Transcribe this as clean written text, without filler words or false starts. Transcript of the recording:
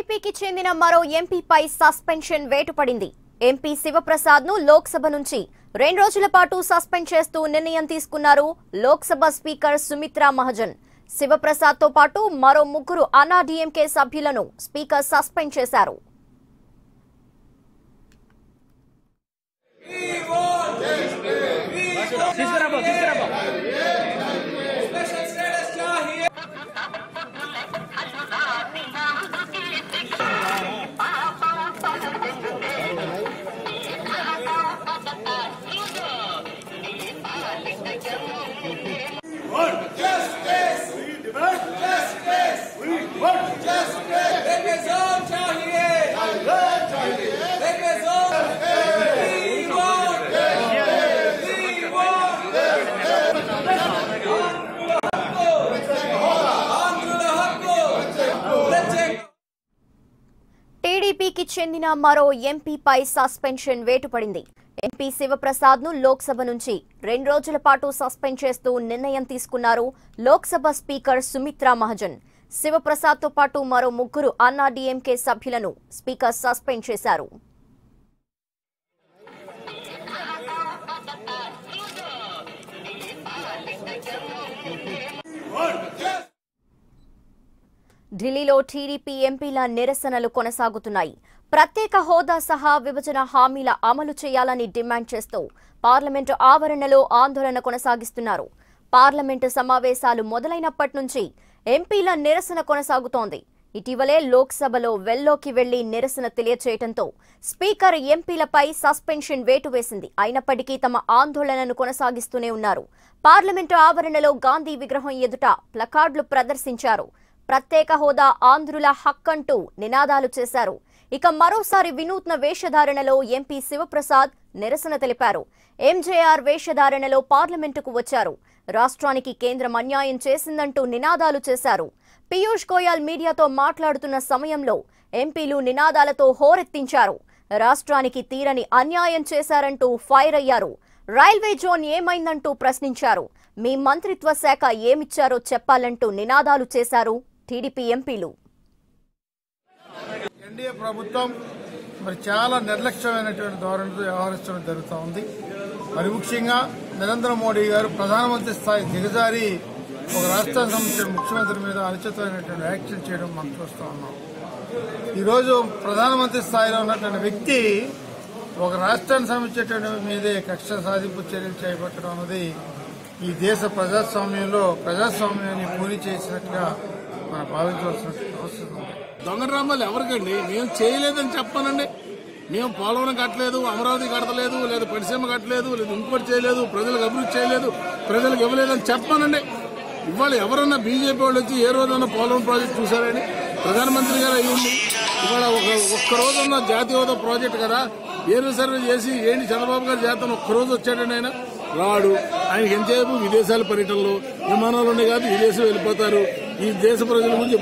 టీడీపీకి చెందిన మరో ఎంపీపై సస్పెన్షన్ వేటు పడింది. ఎంపీ శివప్రసాద్ ను లోక్సభ నుంచి 2 రోజుల పాటు సస్పెండ్ చేస్తూ నిర్ణయం తీసుకున్నారు లోక్సభ స్పీకర్ సుమిత్రా మహాజన్. శివప్రసాద్ తో పాటు మరో 3 అన్నాడీఎంకే సభ్యులను స్పీకర్ సస్పెండ్ చేశారు. టీడీపీకి చెందిన మరో ఎంపీపై సస్పెన్షన్ వేటు పడింది. ఎంపీ శివప్రసాద్ ను లోక్సభ నుంచి 2 రోజుల పాటు సస్పెండ్ చేస్తూ నిర్ణయం తీసుకున్నారు లోక్సభ స్పీకర్ సుమిత్రా మహాజన్. శివప్రసాద్ తో పాటు మరో 3 అన్నాడీఎంకే సభ్యులను స్పీకర్ సస్పెండ్ చేశారు. ఢిల్లీలో టీడీపీ ఎంపీల నిరసనలు కొనసాగుతున్నాయి. ప్రత్యేక హోదా సహా విభజన హామీల అమలు చేయాలని డిమాండ్ చేస్తూ పార్లమెంటు ఆవరణలో ఆందోళన కొనసాగిస్తున్నారు. పార్లమెంటు సమావేశాలు మొదలైనప్పటి నుంచి ఎంపీల నిరసన కొనసాగుతోంది. ఇటీవలే లోక్సభలో వెల్లోకి వెళ్లి నిరసన తెలియచేయడంతో స్పీకర్ ఎంపీలపై సస్పెన్షన్ వేటు వేసింది. అయినప్పటికీ తమ ఆందోళనను కొనసాగిస్తూనే ఉన్నారు. పార్లమెంటు ఆవరణలో గాంధీ విగ్రహం ఎదుట ప్లకార్డులు ప్రదర్శించారు. ప్రత్యేక హోదా ఆంధ్రుల హక్కంటూ నినాదాలు చేశారు. ఇక మరోసారి వినూత్న వేషధారణలో ఎంపీ శివప్రసాద్ నిరసన తెలిపారు. ఎంజేఆర్ వేషధారణలో పార్లమెంటుకు వచ్చారు. రాష్ట్రానికి కేంద్రం అన్యాయం చేసిందంటూ నినాదాలు చేశారు. పీయూష్ గోయల్ మీడియాతో మాట్లాడుతున్న సమయంలో ఎంపీలు నినాదాలతో హోరెత్తించారు. రాష్ట్రానికి తీరని అన్యాయం చేశారంటూ ఫైర్ అయ్యారు. రైల్వే జోన్ ఏమైందంటూ ప్రశ్నించారు. మీ మంత్రిత్వ శాఖ ఏమిచ్చారో చెప్పాలంటూ నినాదాలు చేశారు టీడీపీ ఎంపీలు. ఎన్డీఏ ప్రభుత్వం చాలా నిర్లక్ష్యమైనటువంటి ధోరణితో వ్యవహరించడం జరుగుతూ ఉంది. మరి ముఖ్యంగా నరేంద్ర మోడీ గారు ప్రధానమంత్రి స్థాయి దిగజారి ఒక రాష్ట్రానికి సంబంధించిన ముఖ్యమంత్రి మీద అనుచితమైనటువంటి వ్యాఖ్యలు చేయడం మనం చూస్తూ ఉన్నాం. ఈరోజు ప్రధానమంత్రి స్థాయిలో ఉన్నటువంటి వ్యక్తి ఒక రాష్ట్రానికి సంబంధించేటువంటి మీదే కక్ష సాధింపు చర్యలు చేపట్టడం అనేది ఈ దేశ ప్రజాస్వామ్యాన్ని పూరి చేసినట్టుగా మనం భావించవలసిన అవసరం ఉంది. దొంగ డ్రామాలు ఎవరికండి? మేము చేయలేదని చెప్పానండి. మేము పోలవరం కట్టలేదు, అమరావతి కట్టలేదు, లేదా పరిశ్రమ కట్టలేదు, లేదా ఇంకోటి చేయలేదు, ప్రజలకు అభివృద్ధి చేయలేదు, ప్రజలకు ఇవ్వలేదని చెప్పానండి. ఇవాళ ఎవరన్నా బీజేపీ వాళ్ళు వచ్చి ఏ రోజన్నా పోలవరం ప్రాజెక్ట్ చూశారని? ప్రధానమంత్రి గారు అయ్యింది. ఇవాళ ఒక్కరోజున్న జాతీయ హోదా ప్రాజెక్ట్ కదా, ఏరు సర్వే చేసి ఏంటి చంద్రబాబు గారు చేస్తాను ఒక్కరోజు వచ్చాడండి. ఆయన రాడు. ఆయనకి ఎంతసేపు విదేశాల పర్యటనలో విమానాలు ఉన్నాయి కాదు, విదేశం వెళ్ళిపోతారు. ఈ దేశ ప్రజల గురించి